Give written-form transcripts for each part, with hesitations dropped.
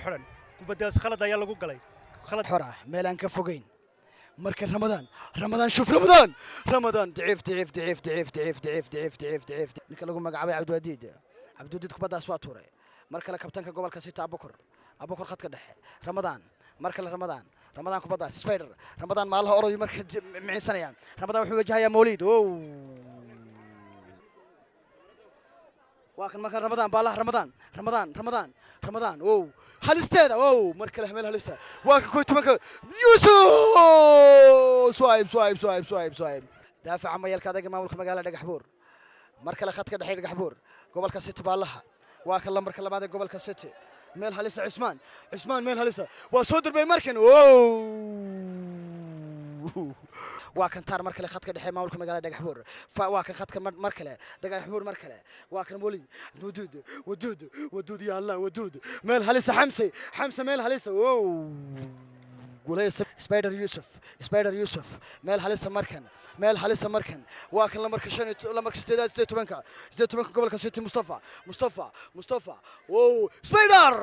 حرن كبداس خلد يا لقو قلي خلد حرة ميلان كفوقين مركز رمضان شوف رمضان تعيف نك لقو مقعبي عبد الوديد كبدا أصوات توري مركز كابتن قبل كسيت أبو بكر خد كده رمضان مركز رمضان كبدا سبايدر رمضان ما الله أوري مركز معي سنة رمضان وحوجها يا موليد واكن مكان رمضان بالله رمضان هالستيدا مركل حمل هلسه واكن كنت مكان يوسف سوايب دافع عما يلك هذا ماملك مقاله دغحبور مركل خدك دحي دغحبور قبل كسيت بالله واكن لمركل لباد قبل كسيت ميل هلسه عثمان ميل هلسه وصدر بي مركن واكن تار مركله خدك دحي ماملك مقاله دغحبور واكن خدك مركله دغحبور مركله واكن مولي ودود يا الله ودود ميل هلسه حمسه ميل هلسه قولي سبايدر يوسف ميل هلسه مركن واكن لمركش ستة قبل كسيتي مصطفى سبايدر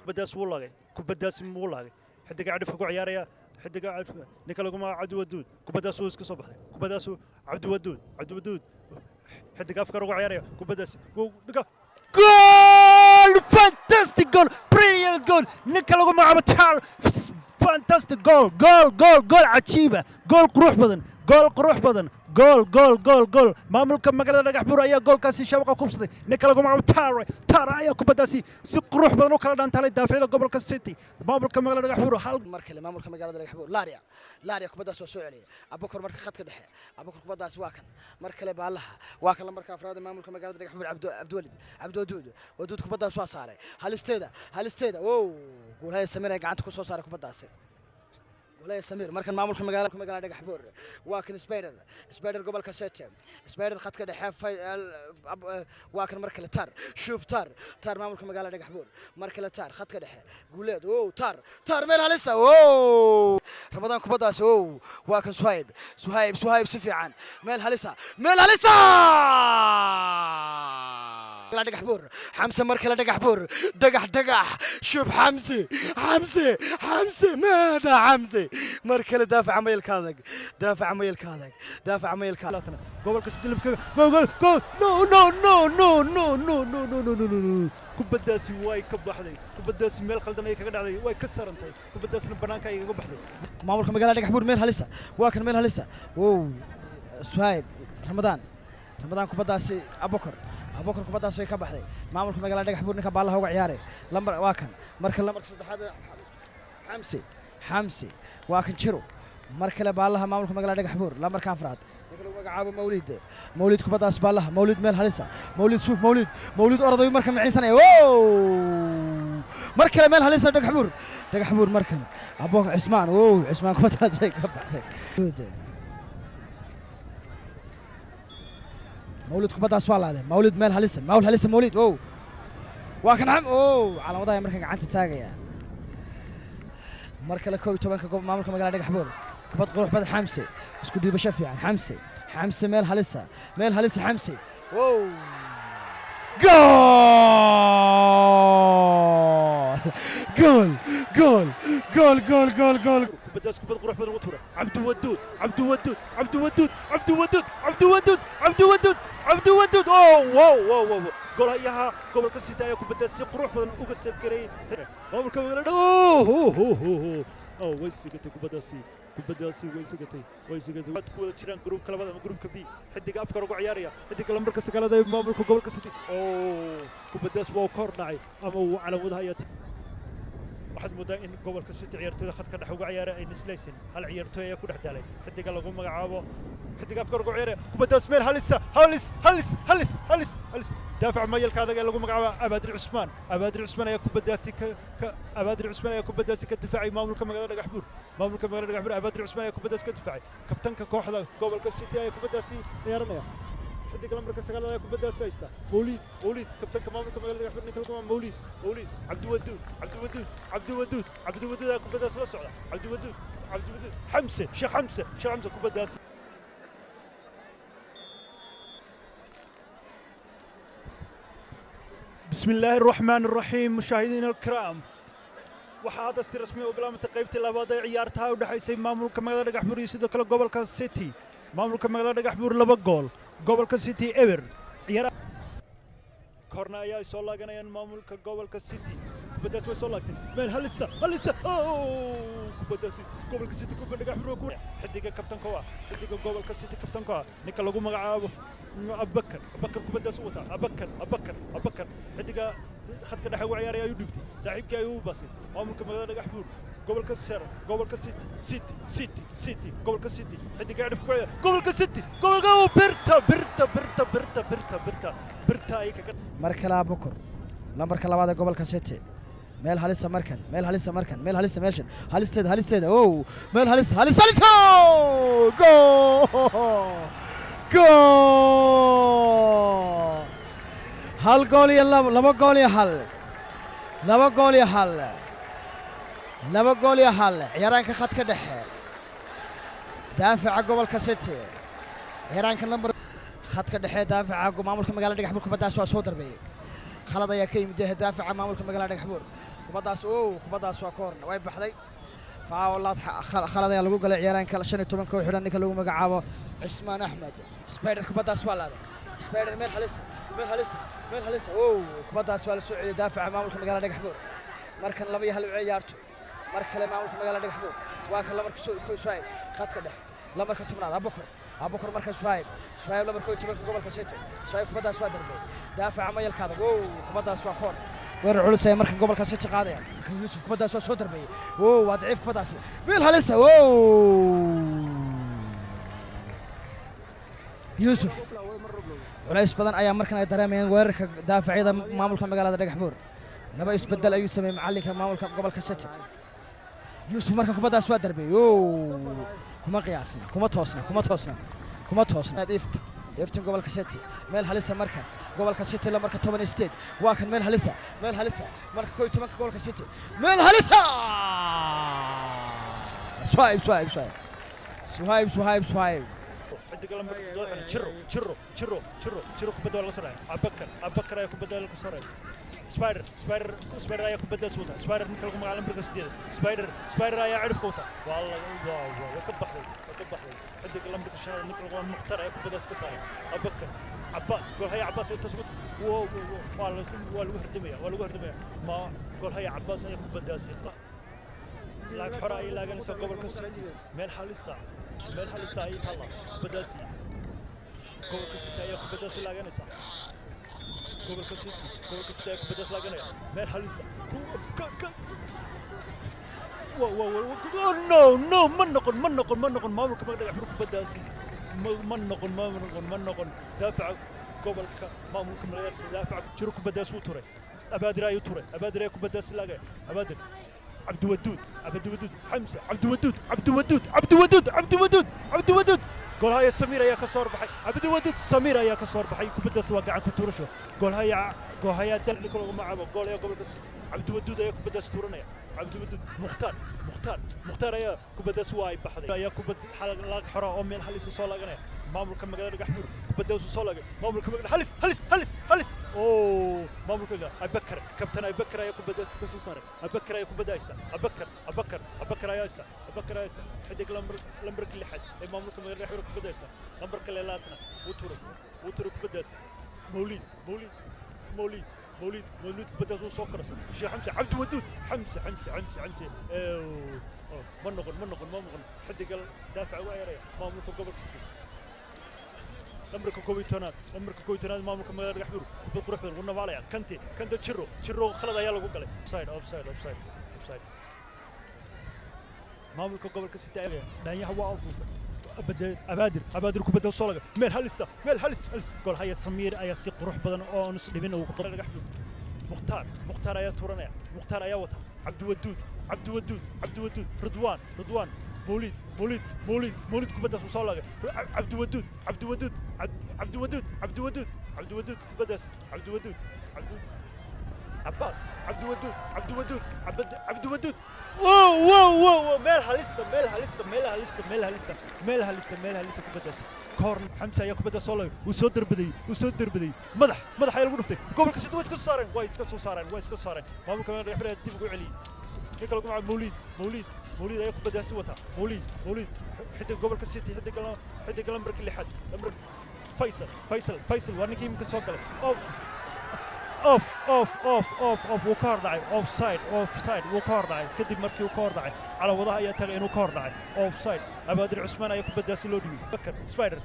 بداس والله كبداس والله حد قاعد فوق عياريا حد قاعد نكلكم عبد الودود كبداس وسك صبح كبداس عبد الودود حد قاعد فوق عياريا كبداس جول فانتاستيك جول بريليانت جول نكلكم مع بتار فانتاستيك جول عجيبه جول قروح بدن جول ماملك مقالة دغحبور ayaa goolkaasi shabaqa kubsaday ninka lagu magacaabo Tara ayaa kubadaasi si qurux badan u kala dhantay daaficida gobolka City maamulka magaalada dagaxbur hal markale maamulka magaalada dagaxbur Laaria kubadaas soo celiya Abubakar marka khadka dhexe Abubakar kubadaas waa kan markale baalaha waa kan marka afraad maamulka magaalada dagaxbur Abdulwalid kubadaas waa saaray halisteeda goolaha Samir ay gacanta ku soo saaray kubadaas ولا سمير مركن معمول في مقالة دغحبور واكن سبايدر قبل كاسيت سبايدر خد كده حاف واكن مركل تار شوف تار معمول في مقالة دغحبور مركل تار خد كده قولاد تار ميل لسه رمضان كبداس واكن سهيب سفيعان ميل لسه دغحبور حمسه مركل دغحبور دغح شوف حمسه ماذا حمسه مركل دافع عميل كاذق قبل كسدلب جول نو كبداسي واي كبخدي كبداسي ميل خلدنا كغا دحday way ka sarantay كبداسنا banaanka ay uga baxday maamulka magaalada dagaxbur meel halisa waa kan meel halisa suhayb ramadan kubadaasi Abubakar kubadaas way ka baxday maamulka magaalada dagaxbur ninka baalaha uga ciyaaray lambar waa kan marka lambarka saddexaad حمسي واكن شرو مركله بالله ماملك مقالة دغحبور lambarka afraad ninka lagu magacaabo mawlid kubadaas baalaha mawlid meel halisa mawlid شوف mawlid orday marka maciisanay markale meel halisa dagaxbur markan Abubakar Cismaan kubadaas way ka baxday mawlid kubadaas waa laade mawlid meel halisa mawlid waa kan calaamadaha marka gacanta taagaya مركله كوي tobanka goob maamulka magaalada dagaxbur kabad qurux badan xamse isku dhiibasho fiican xamse meel halisa xamse جول بداس كبد قروح بدن وتوره عبد الودود واو جول هيها قبل كسيتايا كبداس قروح بدن uga saf garay maamulka magaalada ويسقتي كبداسي ويسقتي واد ku wada jiraan group labada ama groupka B xidiga afka ugu ciyaaraya xidiga lambarka sagaalada ee maamulka gobolka City kubadaas waa kor dhacay ama uu calaamadaha ay waxaad moodaa in gobolka City ciyaartooyda khadka dhex uga ciyaaray ay nislaysan hal ciyaartooy ay ku dhex dalay xidiga lagu magacaabo xidiga afka ugu ciyaaraya kubadaas meel halis daafac mayalka adag ee lagu magacaabo Abaadir Cusmaan ayaa kubadaasi ka difaacay maamulka magaalada dagaxbur Abaadir Cusmaan ayaa kubadaasi ka difaacay kabtanka kooxda gobolka City ayaa kubadaasi ciyaaranaya xidiga lambarka sagaalada ayaa kubadaasi haysta mawlid kabtanka maamulka magaalada dagaxbur ninka lagu magacaabo mawlid Abdulwadud ayaa kubadaasi la socda Abdulwadud Sheekh Xamse kubadaasi بسم الله الرحمن الرحيم مشاهدينا الكرام waxaa hadda si rasmi ah u bilaabantay qaybtii labaad ee ciyaarta u dhaxaysay maamulka magaalada Dhagaxbuur iyo sidoo kale gobolka City maamulka magaalada Dhagaxbuur 2 gool gobolka City ever ciyaar korna ayaa soo laaganayaan maamulka gobolka City kubaddaas way soo laagtay meel halisa kubaddaas gobolka City kubadda Dhagaxbuur ku xidiga kabtanka waa xidiga gobolka City kabtanka ninka lagu magacaabo Abubakar kubaddaas wata Abubakar xidiga khadka dhexe ugu ciyaaraya ayuu dhibtay saaxiibkii ayuu basay maamulka magaalada Dhagaxbuur gobolka Sare gobolka City gobolka City xidiga cidhif ku ciyaar gobolka City gobolka birta ay kaga mar kale Abubakar lambarka labaad ee gobolka City meel halisa markan meel halisa meeshan halisteeda meel halis hal gool iyo laba gool iyo hal ciyaaraanka khadka dhexe daafaca gobolka City ciyaaraanka lambar khadka dhexe daafaca maamulka magaalada Dhagaxbuur kubaddaas waa soo darbeeyay khalad ayaa ka yimid daafaca maamulka magaalada Dhagaxbuur kubaddaas waa koorna way baxday faawlaad khalad ayaa lagu galay ciyaaraanka 15 koox xidhan ninka lagu magacaabo Cismaan Axmed Spider kubaddaas waa laaday Spider meel halisa kubaddaas waa la soo celiyay daafaca maamulka magaalada Dhagaxbuur markan laba iyo hal ciyaarto mar kale maamulka magaalada Dhagaxbuur waa kan lamarka Suhayb khadka dhexe lamarka 10 Abubakar marka Suhayb lamarka 10 gobolka City Suhayb kubaddaas waa darbay daafaca mayalkaada kubaddaas waa koor weerar culus ay markan gobolka City qaadaya Yuusuf kubaddaas waa soo darbay waa daciif kubaddaas meel halisa Yuusuf culays badan ayaa markan ay dareemayaan weerarka daafacyada maamulka magaalada Dhagaxbuur laba isbedel ayuu sameeyay macallinka maamulka gobolka City Yuusuf marka kubaddaas waa darbay kuma toosna iftin gobolka City meel halisa markan gobolka City la marka 18 waa kan meel halisa marka 11 gobolka City meel halisa Suhayb xidiga lambarka 7 jiro kubadda la saray Abubakar ayaa kubadda la saray Spider ayaa kubadda soo wata Spider ninka lagu magacaabo lambarka 8 Spider ayaa cidhifka wata waa ka baxday xidiga lambarka 5 ninka lagu Mukhtar ayaa kubadda ka saaray Abubakar Abbas ay tasbut waa lagu hardamaya ma golhaya Abbas ayaa kubadda laag xora ay laaganaysa gobolka City meel halisa ay tala kubaddaasi gobolka City ayaa kubaddaasi laaganaysa gobolka City ayaa kubaddaasi laaganaya meel halisa no ma noqon maamulka magaalada Dhagaxbuur kubaddaasi ma noqon daafaca gobolka maamulka magaalada daafaca jiro kubaddaasi uu turay Abaadir ayaa kubaddaasi laagaya Abaadir عبد الودود حمزة عبد الودود قول هاي سمير يا كسور بحي عبد الودود سمير يا كسور بحي كبدس واقع كتورشو قول هاي دل لكل معه قول يا قبل قص عبد الودود يا كبدس تورنا عبد الودود مختار يا كبدس واي بحري يا كبد حلق حرا أمين حليس صلاة جناه مامل كم مقدار يحمر كبدس صلاة مامل كم مقدار حلس مامل كذا أبكر كابتن أبكر يا كبدس كسوسارة أبكر يا كبدس أبكر يا حدك لمبر كل حد مامل كم مقدار يحمر كبدس لمبر كل لاتنا وترك كبدس مولود كبدس وسكرس شيخ حمزة عبد الودود حمزة ما نقول حد قال دافع وعيري مامل قبل كسر لمرك كويتونات مامل كم مقدار يحمر بتروح بالغنى باليا كنت تشرو خلد يلا قول اوف سايد مامل قبل كسر تاعي دانيا هو اوف أبادر كبدة وصلة ميل هلسة قول هيا سمير أيا سيق روح بدن أو نص لبينه وقدر يحمل مختار أيا تورنا مختار أيا وطن عبد الودود رضوان مولد كبدة وصلة عبد الودود كبدة عبد الودود عباس عبد الودود عبد الودود عبد الودود واو واو واو ميلها لسه كبدت كورن حمزه ayaa kubadda soo lay uu soo darbaday madax ayaa lagu dhuftay gobolka City way iska soo saareen maamulka reer dib ugu celiyay ninka lagu magacaabo موليد ayaa kubaddaasi wata موليد xidig gobolka City xidig lambarka 6 lambar فيصل waa ninkii imka soo galay اوف wuu ka hordhacay offside wuu ka hordhacay kadib markii uu ka hordhacay calawadaha ayaa tagay inuu ka hordhacay offside abaadir cusmaan ayaa kubaddaasi loo dhibay bakar spider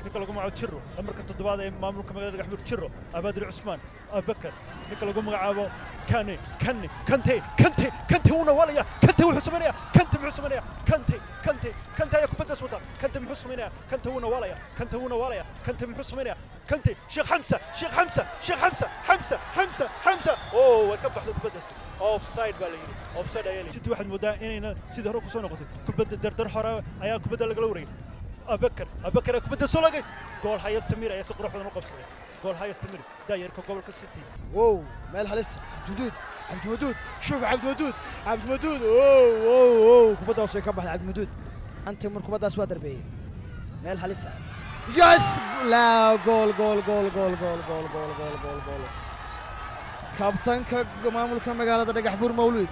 ninka lagu magacaabo Jiro lambarka 7 ee maamulka magaalada Gaxmud Jiro abaadir cusmaan bakar ninka lagu magacaabo Kante una walaya Kante wuxuu sameeyaa Kante ayaa kubaddaas wata Kante muxuu sameeyaa Kante una walaya Kante muxuu sameeyaa Kante Sheikh Hamza oo way ka baxday kubaddaas offside baa la yiri offside ayaa la City waxaad moodaa inayna sida hore ku soo noqotay kubadda dardar hore ayaa kubadda laga wareegay أبكر كبدة سولجي جول هاي سمير يا سقروح بدنا نقبسه جول هاي سمير داير كجول كسيتي واو مالها لسه عبد الودود شوف عبد الودود اوه كبدة وصي كبح عبد الودود انت مر كبدة اسود دربيه مالها لسه يس لا جول كابتن كمامل كمقالة دقحبور مولود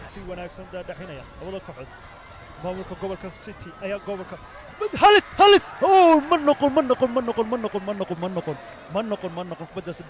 سي وناكسن دحينيا labada kooxood maamulka gobolka City ayaa gobolka halis oo ma noqon kubaddaas